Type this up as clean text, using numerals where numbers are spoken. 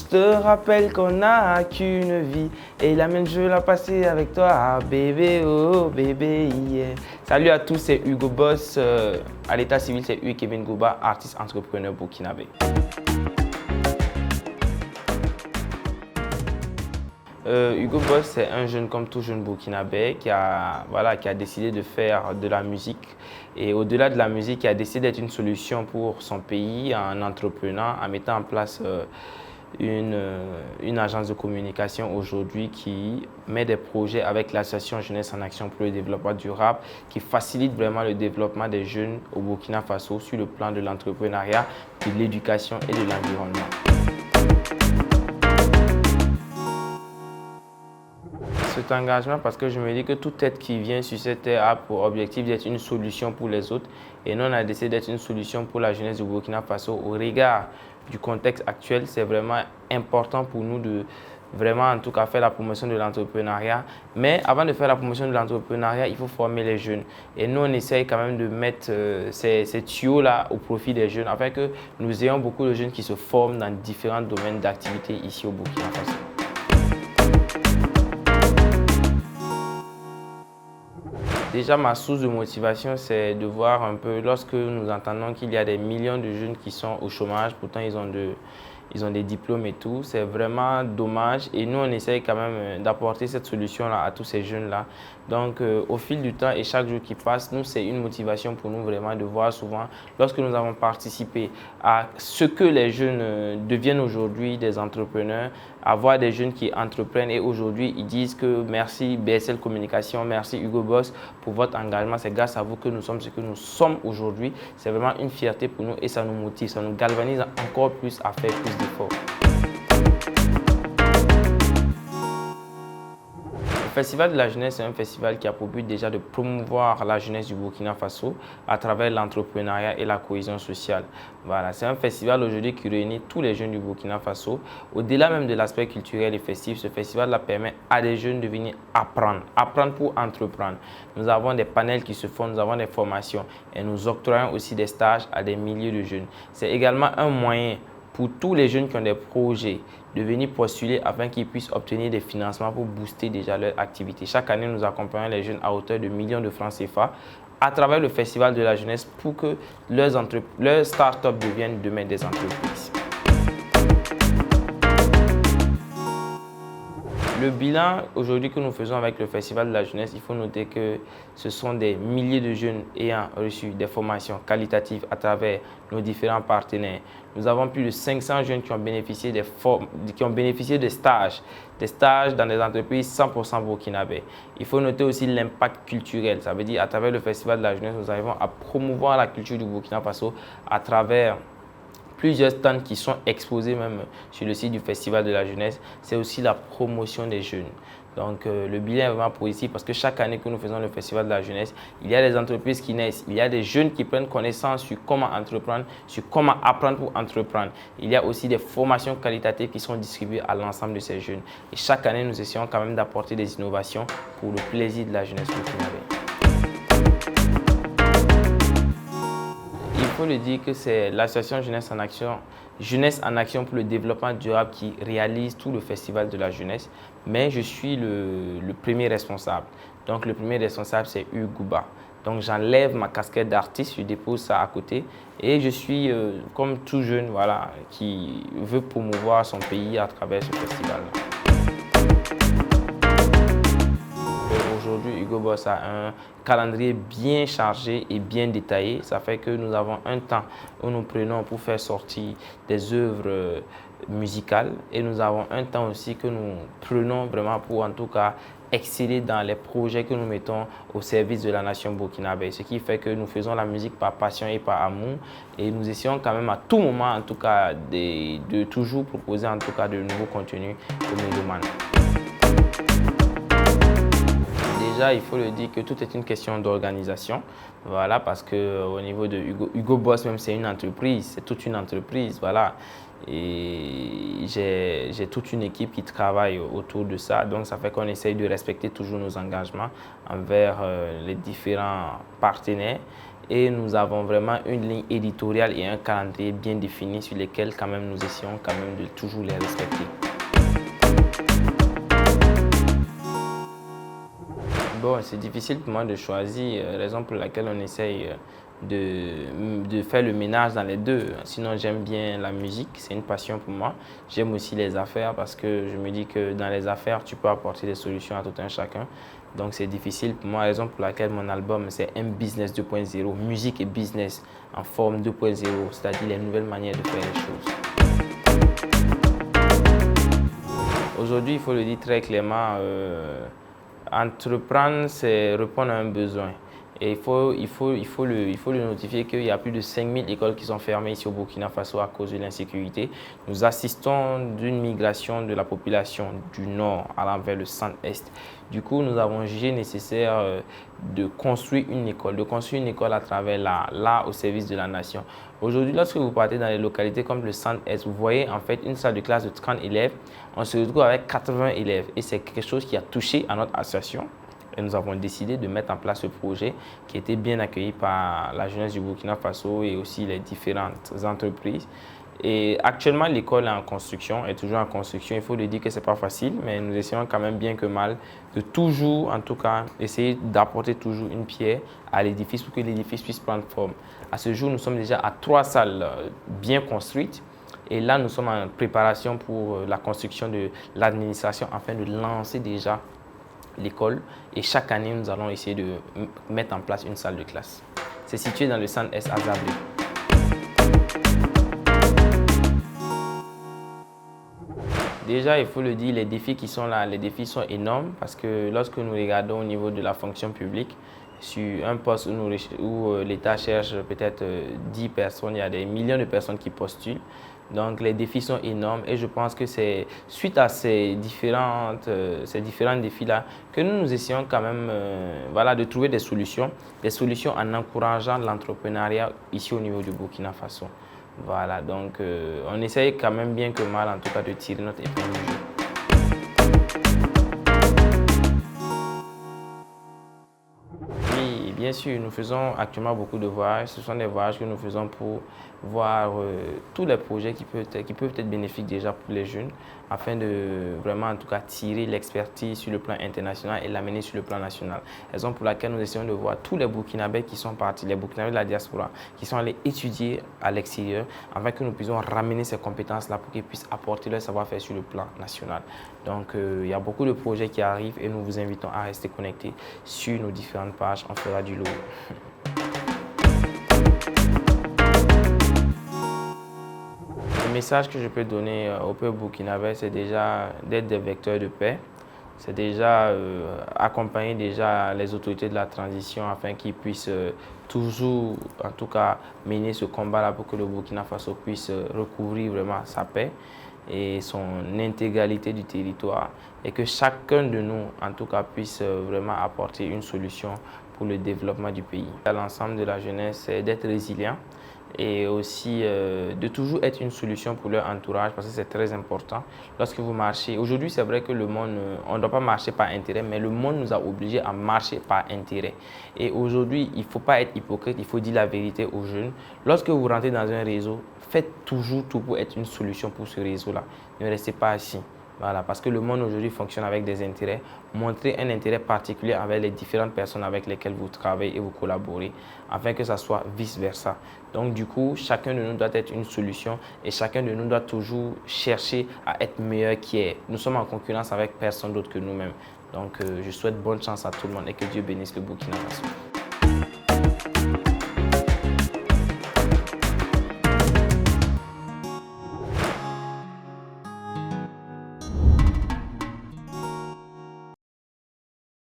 te rappelle qu'on n'a qu'une vie et la mienne je veux la passer avec toi, bébé, oh bébé, yeah. Salut à tous, c'est Hugo Boss. À l'état civil, c'est Hugues Kevin Gouba, artiste entrepreneur burkinabé. Hugo Boss, c'est un jeune comme tout jeune burkinabé qui a décidé de faire de la musique. Et au-delà de la musique, qui a décidé d'être une solution pour son pays en entreprenant, en mettant en place une agence de communication aujourd'hui qui met des projets avec l'association Jeunesse en Action pour le développement durable, qui facilite vraiment le développement des jeunes au Burkina Faso sur le plan de l'entrepreneuriat, de l'éducation et de l'environnement. Cet engagement parce que je me dis que toute tête qui vient sur cette terre a pour objectif d'être une solution pour les autres et nous on a décidé d'être une solution pour la jeunesse du Burkina Faso. Au regard du contexte actuel, c'est vraiment important pour nous de vraiment en tout cas faire la promotion de l'entrepreneuriat. Mais avant de faire la promotion de l'entrepreneuriat, il faut former les jeunes. Et nous on essaye quand même de mettre ces tuyaux-là au profit des jeunes afin que nous ayons beaucoup de jeunes qui se forment dans différents domaines d'activité ici au Burkina Faso. Déjà, ma source de motivation, c'est de voir un peu, lorsque nous entendons qu'il y a des millions de jeunes qui sont au chômage, pourtant ils ont des diplômes et tout, c'est vraiment dommage. Et nous, on essaye quand même d'apporter cette solution-là à tous ces jeunes-là. Donc, au fil du temps et chaque jour qui passe, nous, c'est une motivation pour nous vraiment de voir souvent, lorsque nous avons participé à ce que les jeunes deviennent aujourd'hui des entrepreneurs, à voir des jeunes qui entreprennent et aujourd'hui, ils disent que merci BSL Communication, merci Hugo Boss pour votre engagement. C'est grâce à vous que nous sommes ce que nous sommes aujourd'hui. C'est vraiment une fierté pour nous et ça nous motive, ça nous galvanise encore plus à faire plus d'efforts. Le Festival de la jeunesse est un festival qui a pour but déjà de promouvoir la jeunesse du Burkina Faso à travers l'entrepreneuriat et la cohésion sociale. Voilà, c'est un festival aujourd'hui qui réunit tous les jeunes du Burkina Faso. Au-delà même de l'aspect culturel et festif, ce festival permet à des jeunes de venir apprendre pour entreprendre. Nous avons des panels qui se font, nous avons des formations et nous octroyons aussi des stages à des milliers de jeunes. C'est également un moyen pour tous les jeunes qui ont des projets de venir postuler afin qu'ils puissent obtenir des financements pour booster déjà leur activité. Chaque année, nous accompagnons les jeunes à hauteur de millions de francs CFA à travers le Festival de la jeunesse pour que leurs start-up deviennent demain des entreprises. Le bilan aujourd'hui que nous faisons avec le Festival de la jeunesse, il faut noter que ce sont des milliers de jeunes ayant reçu des formations qualitatives à travers nos différents partenaires. Nous avons plus de 500 jeunes qui ont bénéficié de stages dans des entreprises 100% burkinabé. Il faut noter aussi l'impact culturel. Ça veut dire à travers le Festival de la jeunesse, nous arrivons à promouvoir la culture du Burkina Faso à travers plusieurs stands qui sont exposés même sur le site du Festival de la jeunesse. C'est aussi la promotion des jeunes. Donc le bilan est vraiment positif parce que chaque année que nous faisons le Festival de la jeunesse, il y a des entreprises qui naissent, il y a des jeunes qui prennent connaissance sur comment entreprendre, sur comment apprendre pour entreprendre. Il y a aussi des formations qualitatives qui sont distribuées à l'ensemble de ces jeunes. Et chaque année, nous essayons quand même d'apporter des innovations pour le plaisir de la jeunesse burkinabé. Il faut le dire que c'est l'association Jeunesse en Action pour le développement durable qui réalise tout le Festival de la jeunesse, mais je suis le premier responsable. Donc le premier responsable, c'est Hugues Gouba. Donc j'enlève ma casquette d'artiste, je dépose ça à côté et je suis comme tout jeune qui veut promouvoir son pays à travers ce festival-là. Aujourd'hui, Hugo Boss a un calendrier bien chargé et bien détaillé. Ça fait que nous avons un temps où nous prenons pour faire sortir des œuvres musicales et nous avons un temps aussi que nous prenons vraiment pour en tout cas exceller dans les projets que nous mettons au service de la nation burkinabé. Ce qui fait que nous faisons la musique par passion et par amour et nous essayons quand même à tout moment en tout cas de toujours proposer en tout cas de nouveaux contenus aux mélomanes. Déjà, il faut le dire que tout est une question d'organisation. Voilà, parce qu'au niveau de Hugo Boss, même c'est une entreprise, c'est toute une entreprise. Voilà. Et j'ai toute une équipe qui travaille autour de ça. Donc, ça fait qu'on essaye de respecter toujours nos engagements envers les différents partenaires et nous avons vraiment une ligne éditoriale et un calendrier bien défini sur lesquels quand même nous essayons quand même de toujours les respecter. Bon, c'est difficile pour moi de choisir, raison pour laquelle on essaye de faire le ménage dans les deux. Sinon, j'aime bien la musique, c'est une passion pour moi. J'aime aussi les affaires parce que je me dis que dans les affaires, tu peux apporter des solutions à tout un chacun. Donc, c'est difficile pour moi, raison pour laquelle mon album, c'est un business 2.0, musique et business en forme 2.0, c'est-à-dire les nouvelles manières de faire les choses. Aujourd'hui, il faut le dire très clairement, entreprendre, c'est répondre à un besoin. Et il faut le notifier qu'il y a plus de 5000 écoles qui sont fermées ici au Burkina Faso à cause de l'insécurité. Nous assistons d'une migration de la population du nord allant vers le centre-est. Du coup, nous avons jugé nécessaire de construire une école à travers l'art au service de la nation. Aujourd'hui, lorsque vous partez dans les localités comme le centre-est, vous voyez en fait une salle de classe de 30 élèves. On se retrouve avec 80 élèves et c'est quelque chose qui a touché à notre association. Et nous avons décidé de mettre en place ce projet qui a été bien accueilli par la jeunesse du Burkina Faso et aussi les différentes entreprises. Et actuellement, l'école est en construction, est toujours en construction. Il faut le dire que ce n'est pas facile, mais nous essayons quand même bien que mal de toujours, en tout cas, essayer d'apporter toujours une pierre à l'édifice pour que l'édifice puisse prendre forme. À ce jour, nous sommes déjà à 3 salles bien construites. Et là, nous sommes en préparation pour la construction de l'administration afin de lancer déjà l'école. Et chaque année, nous allons essayer de mettre en place une salle de classe. C'est situé dans le centre-est à Zabré. Déjà, il faut le dire, les défis qui sont là, les défis sont énormes parce que lorsque nous regardons au niveau de la fonction publique, sur un poste où l'État cherche peut-être 10 personnes, il y a des millions de personnes qui postulent. Donc les défis sont énormes et je pense que c'est suite à ces différents défis-là que nous essayons quand même de trouver des solutions en encourageant l'entrepreneuriat ici au niveau du Burkina Faso. Voilà, donc on essaye quand même bien que mal en tout cas de tirer notre épingle du jeu. Oui, bien sûr, nous faisons actuellement beaucoup de voyages. Ce sont des voyages que nous faisons pour voir tous les projets qui peuvent être bénéfiques déjà pour les jeunes, afin de vraiment en tout cas tirer l'expertise sur le plan international et l'amener sur le plan national. Raison pour laquelle nous essayons de voir tous les Burkinabés qui sont partis, les Burkinabés de la diaspora, qui sont allés étudier à l'extérieur, afin que nous puissions ramener ces compétences-là pour qu'ils puissent apporter leur savoir-faire sur le plan national. Donc, il y a beaucoup de projets qui arrivent et nous vous invitons à rester connectés sur nos différentes pages. On fera du lourd. Le message que je peux donner au peuple burkinabé, c'est déjà d'être des vecteurs de paix. C'est déjà accompagner déjà les autorités de la transition afin qu'ils puissent toujours, en tout cas, mener ce combat-là pour que le Burkina Faso puisse recouvrir vraiment sa paix et son intégralité du territoire et que chacun de nous, en tout cas, puisse vraiment apporter une solution pour le développement du pays. À l'ensemble de la jeunesse, c'est d'être résilient et aussi de toujours être une solution pour leur entourage parce que c'est très important. Lorsque vous marchez, aujourd'hui c'est vrai que le monde, on ne doit pas marcher par intérêt, mais le monde nous a obligés à marcher par intérêt. Et aujourd'hui, il ne faut pas être hypocrite, il faut dire la vérité aux jeunes. Lorsque vous rentrez dans un réseau, faites toujours tout pour être une solution pour ce réseau-là. Ne restez pas assis. Voilà, parce que le monde aujourd'hui fonctionne avec des intérêts. Montrez un intérêt particulier avec les différentes personnes avec lesquelles vous travaillez et vous collaborez, afin que ça soit vice-versa. Donc du coup, chacun de nous doit être une solution et chacun de nous doit toujours chercher à être meilleur qu'hier. Nous sommes en concurrence avec personne d'autre que nous-mêmes. Donc je souhaite bonne chance à tout le monde et que Dieu bénisse le Burkina Faso.